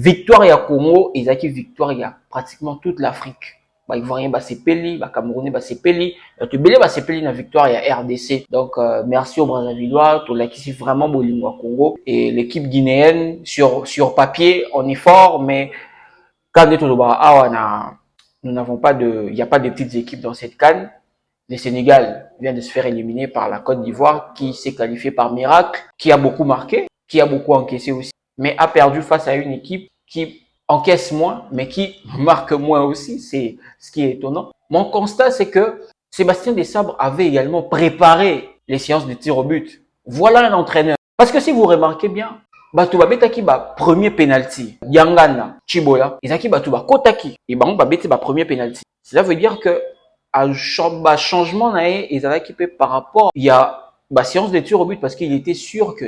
victoire ya Congo, ezaki victoire ya pratiquement toute l'Afrique. Ivoirien basepeli, Camerounais basepeli, tebele basepeli na victoire ya RDC. Donc merci aux Brazzavillois, tolakisi vraiment bolingo à Congo et l'équipe guinéenne sur papier on est fort, mais quand nous n'avons pas il n'y a pas de petites équipes dans cette CAN. Le Sénégal vient de se faire éliminer par la Côte d'Ivoire qui s'est qualifiée par miracle, qui a beaucoup marqué, qui a beaucoup encaissé aussi, mais a perdu face à une équipe qui encaisse moins, mais qui marque moins aussi. C'est ce qui est étonnant. Mon constat, c'est que Sébastien Desabre avait également préparé les séances de tir au but. Voilà un entraîneur. Parce que si vous remarquez bien, Batouba Betaki ba premier penalty. Yangana, Chibola, Izaki Batouba Kotaki. Et bah on va bêter ba premier penalty. Cela veut dire que à changement par rapport il y a séance de tir au but parce qu'il était sûr que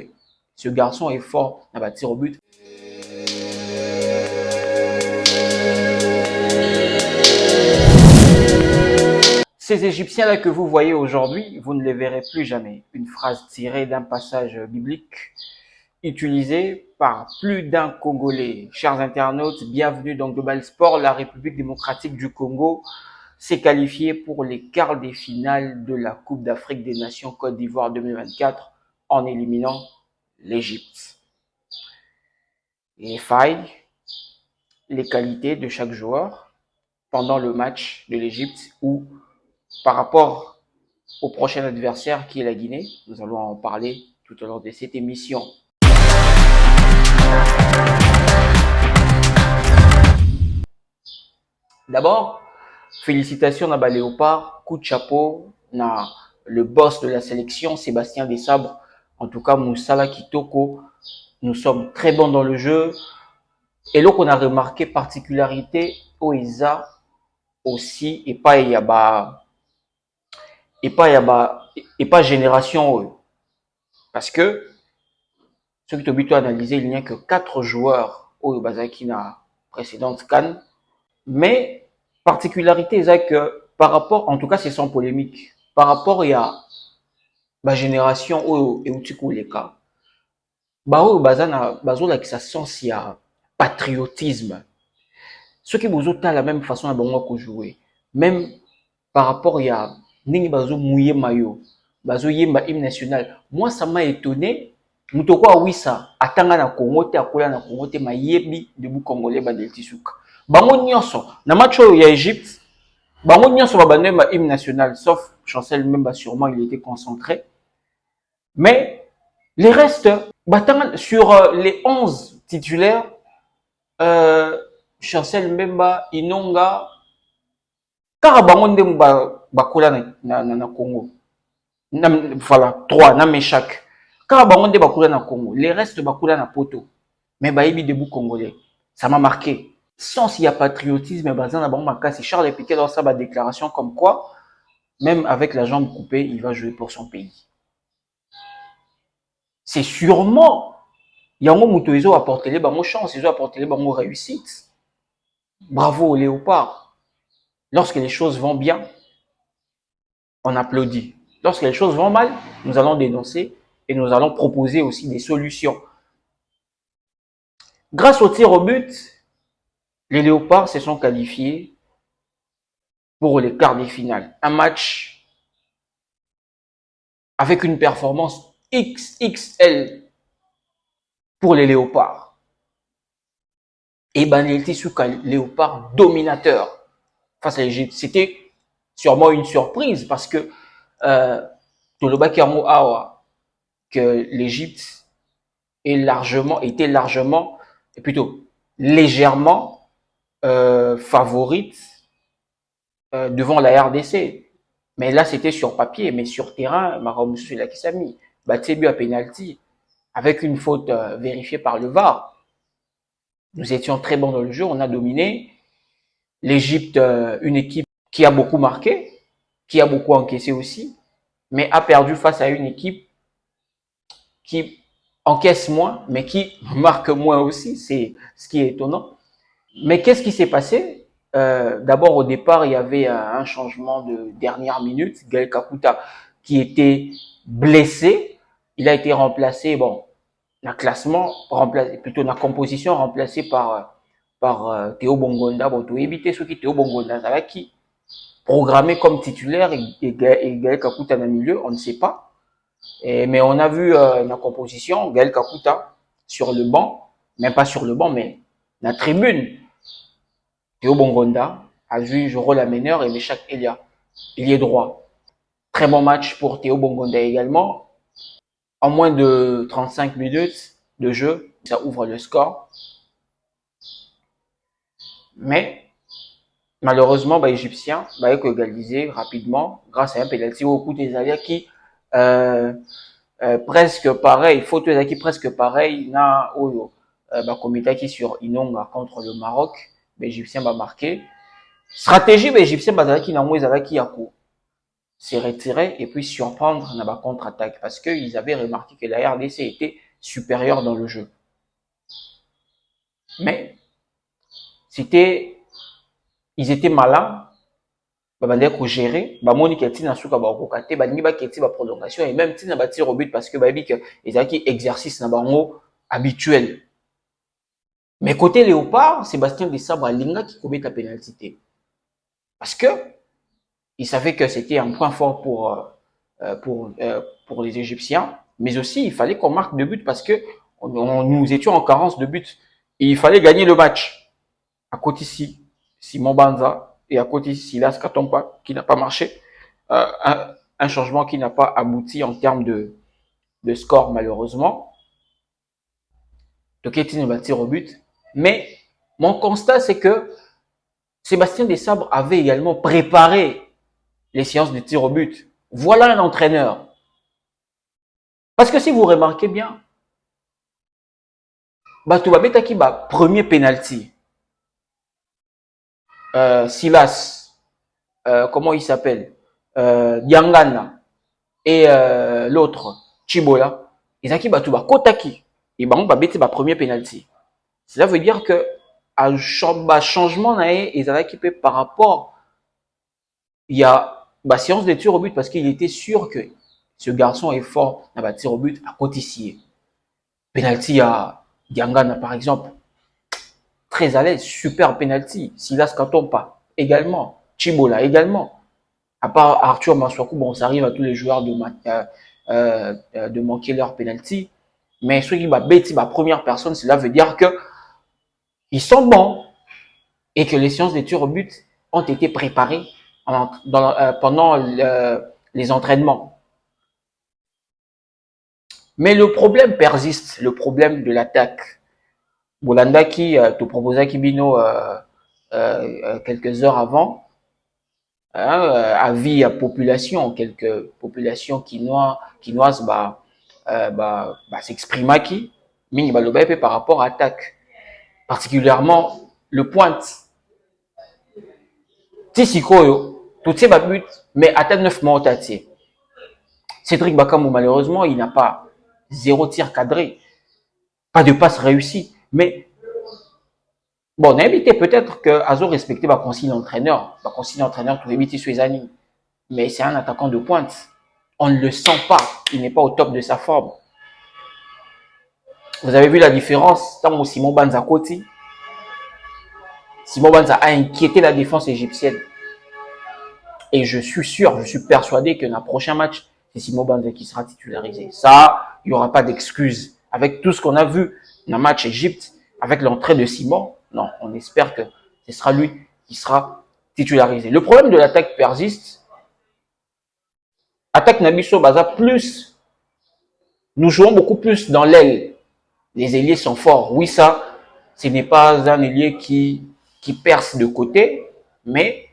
ce garçon est fort dans le tir au but. Ces Égyptiens là que vous voyez aujourd'hui, vous ne les verrez plus jamais. Une phrase tirée d'un passage biblique utilisé par plus d'un Congolais. Chers internautes, bienvenue dans Global Sport. La République démocratique du Congo s'est qualifiée pour les quarts des finales de la Coupe d'Afrique des Nations Côte d'Ivoire 2024 en éliminant l'Égypte. Les failles, les qualités de chaque joueur pendant le match de l'Égypte ou par rapport au prochain adversaire qui est la Guinée. Nous allons en parler tout au long de cette émission. D'abord, félicitations à Léopard, coup de chapeau, na le boss de la sélection, Sébastien Desabre. En tout cas, Moussala Kitoko, nous sommes très bons dans le jeu. Et là, on a remarqué particularité au ISA aussi, et pas génération. Parce que, ce qui est analysé, il n'y a que 4 joueurs au Bazaki na précédente CAN. Mais, particularité, c'est que par rapport, en tout cas, c'est sans polémique, par rapport à la génération au Eutiku Leka, qui ça sens, il y a patriotisme. Ceux qui vous ont de la même façon à bon jouer, même par rapport à Ningi Bazo Mouye Mayo, Bazo Yemba hymne national. Moi, ça m'a étonné. Moutoko Awissa, Atanga na Congo, te Akola na Congo, te Mayebi, debout Congolais, Badel Tissouk. Bango Nyonso, na match où il y a Égypte, Bango Nyonso va banner ma hymne national, sauf Chancel même, sûrement, il était concentré. Mais, les restes, sur les 11 titulaires, Chancel Mbemba, Inonga, Karabango Ndem Bakola na Congo. Voilà, 3, na Meshak. Karabango Ndem Bakola na Congo. Les restes Bakola na Poto. Mais Baïbi debout Congolais. Ça m'a marqué. Sans s'il y a patriotisme, Bazan Makassi, Charles Piquet dans sa déclaration comme quoi, même avec la jambe coupée, il va jouer pour son pays. C'est sûrement, Yango Moutoizo a apporté les bango chance, ils ont apporté les bango réussite. Bravo au Léopard. Lorsque les choses vont bien, on applaudit. Lorsque les choses vont mal, nous allons dénoncer et nous allons proposer aussi des solutions. Grâce au tir au but, les Léopards se sont qualifiés pour les quarts des finales. Un match avec une performance XXL pour les Léopards. Et Banelti Souka, Léopard dominateur face à l'Égypte. C'était sûrement une surprise parce que Tolobaki Awa, que l'Égypte était largement, et plutôt légèrement favorite devant la RDC. Mais là, c'était sur papier, mais sur terrain, Marom Sulakisami, Batsebu à penalty, avec une faute vérifiée par le VAR. Nous étions très bons dans le jeu, on a dominé. L'Égypte, une équipe qui a beaucoup marqué, qui a beaucoup encaissé aussi, mais a perdu face à une équipe qui encaisse moins, mais qui marque moins aussi. C'est ce qui est étonnant. Mais qu'est-ce qui s'est passé? D'abord, au départ, il y avait un changement de dernière minute. Gaël Kakuta, qui était blessé, il a été remplacé. Bon, na classement remplacé, plutôt na composition remplacée par Théo Bongonda. Bon, tu éviter ceux qui Théo Bongonda, ça va qui programmé comme titulaire et Gaël Kakuta dans le milieu, on ne sait pas. Mais on a vu la composition, Gaël Kakuta sur le banc, même pas sur le banc, mais la tribune. Théo Bongonda a joué le rôle à meneur et Meshak Elia, il est droit. Très bon match pour Théo Bongonda également. En moins de 35 minutes de jeu, ça ouvre le score. Mais malheureusement, Égyptien va égaliser rapidement grâce à un pénalty au coup des Aliens qui presque pareil, faute qui presque pareil na oyo comité qui sur Inonga contre le Maroc, l'Égyptien va marquer. Stratégie l'Égyptien bazalaki na ezalaki ya ko se retirer et puis surprendre na contre-attaque parce qu'ils avaient remarqué que la RDC était supérieure dans le jeu. Mais ils étaient malins. Babandé ko gérer, bamoni keti na suka ba kokate, balingi ba keti ba prolongation et même tina ba tir au but parce que babi que ezaki exercice na bango habituel. Mais côté Léopard, Sébastien Desabre alinga qui commet la pénalité. Parce que il savait que c'était un point fort pour les Égyptiens, mais aussi il fallait qu'on marque 2 buts parce que nous étions en carence de buts et il fallait gagner le match. À côté ici, Simon Banza et à côté Silas Katompa qui n'a pas marché, un changement qui n'a pas abouti en termes de score malheureusement. Toketine va tirer au but, mais mon constat c'est que Sébastien Desabre avait également préparé les séances de tir au but. Voilà un entraîneur. Parce que si vous remarquez bien, Batouba Kiba, premier penalty. Silas, comment il s'appelle Diangana et l'autre, Chibola, ils ont Batouba Kotaki. Et bah, on va bêter premier penalty. Cela veut dire que à changement ils ont équipé par rapport il y a séance de tir au but parce qu'il était sûr que ce garçon est fort dans le tir au but à côté ici. Penalty à Diangana par exemple, très à l'aise, super penalty. Silas Katompa également, Chibola également. À part Arthur Maswaku, bon, ça arrive à tous les joueurs de manquer leur penalty. Mais ceux qui va bêter ma première personne, cela veut dire que ils sont bons et que les séances de tir au but ont été préparées pendant les entraînements. Mais le problème persiste, le problème de l'attaque. Bolanda qui te proposait Kibino quelques heures avant, avis à population, quelques populations quinoises s'exprima qui, mingi baloba par rapport à attaque, particulièrement le pointe. Tissikoyo, tout ces but, mais à 9 mois au Cédric Bakamou, malheureusement, il n'a pas 0 tir cadré, pas de passe réussie, mais bon, on a évité peut-être que Azo respectait ma consigne d'entraîneur, tout éviter sur les années, mais c'est un attaquant de pointe. On ne le sent pas, il n'est pas au top de sa forme. Vous avez vu la différence tant que Simon Banza Koti. Simon Banza a inquiété la défense égyptienne. Et je suis sûr, je suis persuadé que dans le prochain match, c'est Simon Banza qui sera titularisé. Ça, il n'y aura pas d'excuse. Avec tout ce qu'on a vu dans le match Égypte, avec l'entrée de Simon, non, on espère que ce sera lui qui sera titularisé. Le problème de l'attaque persiste. Attaque Nabiso Baza plus, nous jouons beaucoup plus dans l'aile. Les ailiers sont forts. Oui, ça, ce n'est pas un ailier qui perce de côté, mais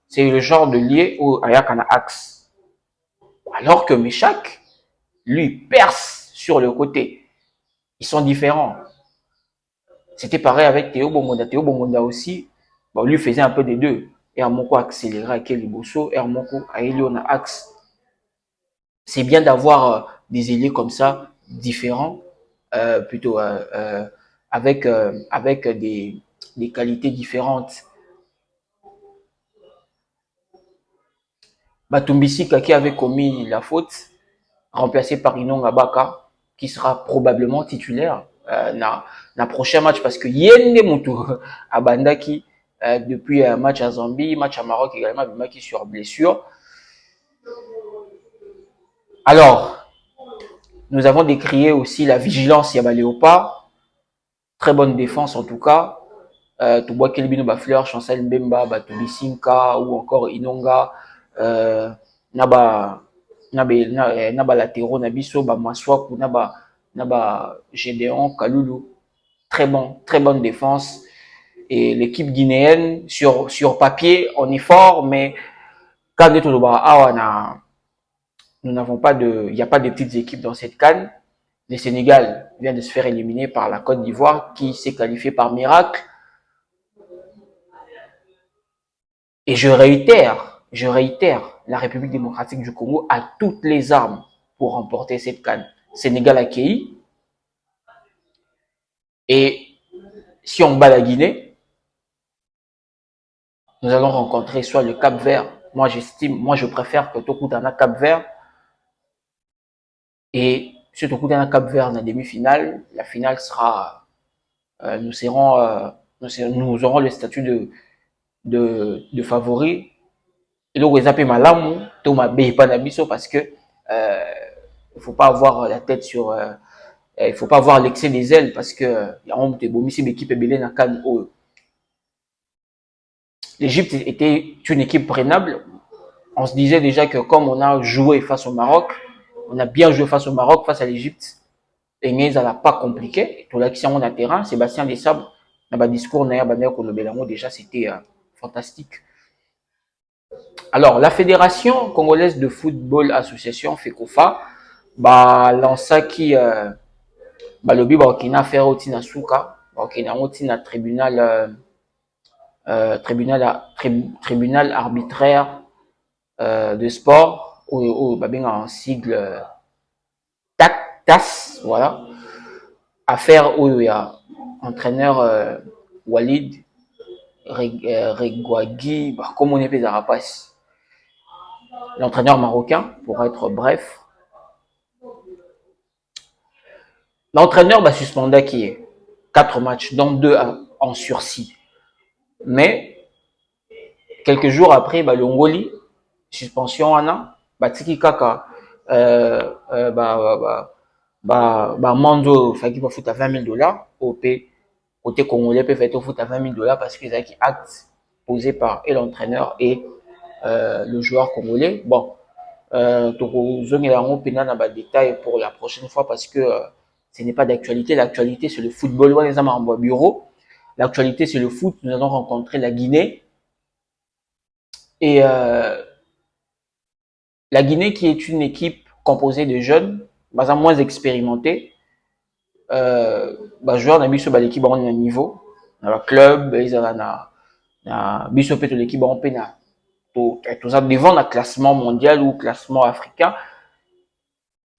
c'est le genre de lié où Ayakana axe. Alors que Meshak, lui, perce sur le côté. Ils sont différents. C'était pareil avec Théo Bongonda. Théo Bongonda aussi, bon, lui faisait un peu des deux. Hermoko accéléré avec Eliboso, Hermoko à Eliona axe. C'est bien d'avoir des ailiers comme ça, différents, plutôt avec des qualités différentes. Batumbisi qui avait commis la faute, remplacé par Inonga Baka. qui sera probablement titulaire na prochain match parce que Yende Moutou à Bandaki depuis un match à Zambie, match à Maroc également, qui sur blessure. Alors, nous avons décrié aussi la vigilance Yaba Léopard. Très bonne défense en tout cas. Tu vois Kelbino Bafleur, Chancel Mbemba, Batubisinka ou encore Inonga, Naba latéraux, Nabiso, Maswaku, Naba Gédéon, Kaloulou. Très bonne défense. Et l'équipe guinéenne, sur papier, on est fort, mais quand nous n'avons pas il n'y a pas de petites équipes dans cette CAN. Le Sénégal vient de se faire éliminer par la Côte d'Ivoire, qui s'est qualifiée par miracle. Et je réitère, la République démocratique du Congo a toutes les armes pour remporter cette CAN. Sénégal accueilli. Et si on bat la Guinée, nous allons rencontrer soit le Cap-Vert. Moi, je préfère que Tokutana Cap-Vert. Et si Tokutana Cap-Vert en demi-finale, la finale sera, nous aurons le statut de favori. Et donc, ils appellent Malamu, Thomas Bepanabiso, parce que, il faut pas avoir la tête sur, il faut pas avoir l'excès des ailes, parce que, il y a honte, Bomisi, l'équipe est belée dans le L'Égypte était une équipe prenable. On se disait déjà que comme on a joué face au Maroc, on a bien joué face au Maroc, face à l'Égypte, et mais ça n'a pas compliqué. Tout l'action on a terrain, Sébastien Desabre, dans le discours, déjà c'était fantastique. Alors, la Fédération congolaise de football association, FECOFA, lancaki, lobi, bakina faire otina souka, bakina otina tribunal, tribunal arbitraire de sport, ou en sigle TAS, voilà. Affaire où il y a entraîneur Walid Regouagui, comme on est les Arapas. L'entraîneur marocain, pour être bref. L'entraîneur suspendait qui est 4 matchs, dont 2 en sursis. Mais, quelques jours après, le Ngoli, suspension Anna, Tiki Kaka, Mando, il va foutre à $20,000, OP, côté congolais, peut faire foutre à $20,000 parce qu'ils ont qui acte posé par et l'entraîneur et le joueur congolais. Bon, détail pour la prochaine fois parce que ce n'est pas d'actualité. L'actualité, c'est le football. Les amis en bureau. L'actualité, c'est le foot. Nous allons rencontrer la Guinée. Et la Guinée, qui est une équipe composée de jeunes, moins expérimentés, joueurs n'a biso l'équipe en niveau, dans le club, ils ont biso peut l'équipe en pénal. Tout ça devant le classement mondial ou classement africain.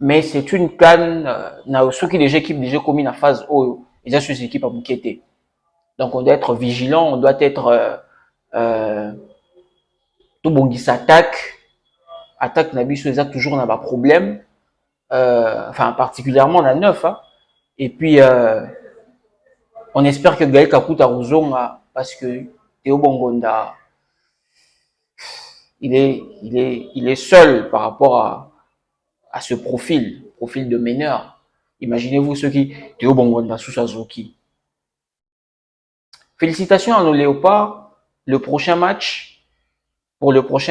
Mais c'est une canne, ceux qui déjà équipes déjà commis la phase haut, ils ont sur ces équipes à bouqueter. Donc on doit être vigilant, on doit être tout bon qui s'attaque Nabiso, ils ont toujours un problème, enfin particulièrement la 9, hein. Et puis on espère que Gaël Kakuta Rouzonga, parce que Théo Bongonda, il est seul par rapport à ce profil de meneur. Imaginez-vous ceux qui Théo Bongonda sous Suzuki. Félicitations à nos léopards. Pour le prochain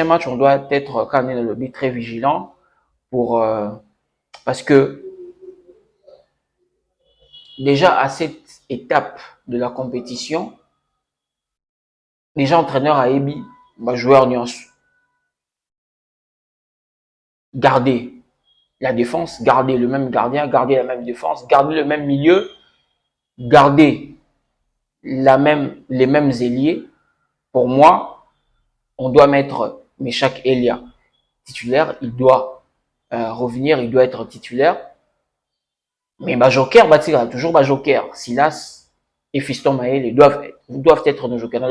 match, on doit être quand même dans le but très vigilant parce que déjà à cette étape de la compétition, déjà entraîneur à Ebi, joueur nuance. Garder la défense, garder le même gardien, garder la même défense, garder le même milieu, garder les mêmes ailiers. Pour moi, on doit mettre Meshak Elia titulaire, il doit revenir, il doit être titulaire. Mais Joker, toujours Joker. Silas et Fiston Maël doivent être nos jokers.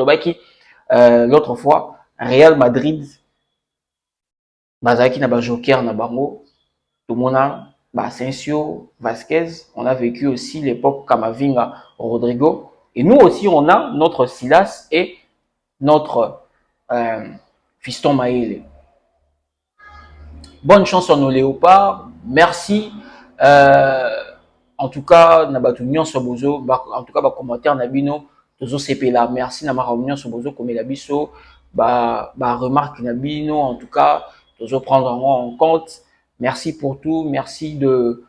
L'autre fois, Real Madrid, Bazaki n'a pas joker, n'a bango. Tout le monde a Asensio, Vasquez. On a vécu aussi l'époque Camavinga, Rodrigo. Et nous aussi, on a notre Silas et notre Fiston Maël. Bonne chance à nos léopards. Merci. Euh, en tout cas, nabatu nyonso bozo, en tout cas, commentaire nabino, tozo sepela. Merci na mara nyonso bozo comme la biso, remarque nabino, en tout cas, tozo prendre en compte. Merci pour tout. Merci de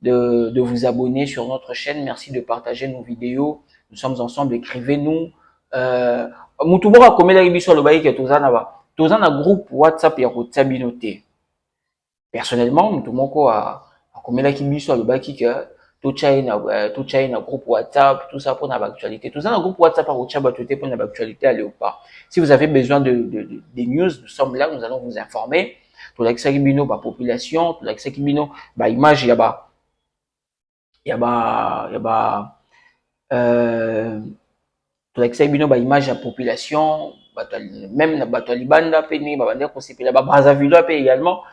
vous abonner sur notre chaîne. Merci de partager nos vidéos. Nous sommes ensemble. Écrivez-nous. Mutubora komela biso lo bayi ke tozana ba. Tozana groupe WhatsApp ya kotsabino te. Personnellement, mutu moko akomelaki biso alobaki ke tochai na groupe WhatsApp, tout ça pour na actualité. Tout ça na groupe WhatsApp à kocha batoté pour na actualité à Léopard. Si vous avez besoin des news, nous sommes là, nous allons vous informer. Tout l'accès bino ba population, tout l'accès bino ba image tout l'accès bino ba image ya population, même na bato libanda pe ni ba bande ko sepela ba Brazzaville pe également.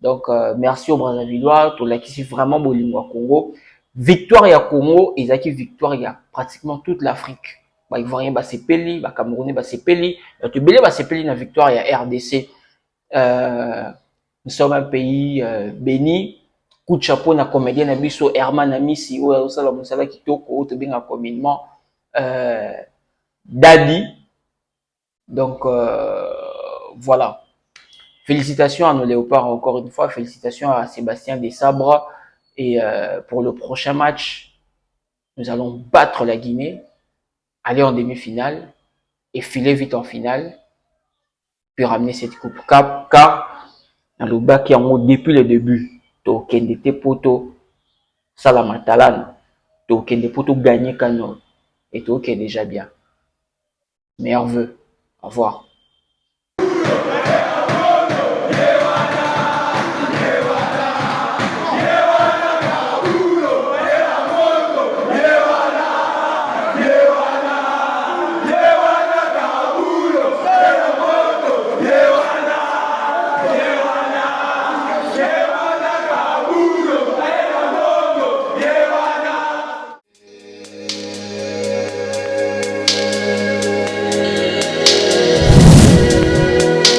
Donc, merci au Brazzavillois, tout là qui c'est vraiment Bolingwa Congo. Victoire ya Congo, ils acquis victoire il y a pratiquement toute l'Afrique. Ivoirien Basepeli, Camerounais Basepeli, tu belé Basepeli na victoire il y a RDC. Nous sommes un pays béni. Coup de chapeau na comédien na biso Herman Amisi ou osala musala kitoko to benga communément Daddy. Donc voilà. Félicitations à nos léopards encore une fois. Félicitations à Sébastien Desabre. Et pour le prochain match, nous allons battre la Guinée, aller en demi-finale et filer vite en finale, puis ramener cette coupe. Car dans le bas qui en depuis le début, Tokende te poto Salamatalan, Tokende poto gagner Kano et Tokende déjà bien. Meilleurs vœux. Au revoir.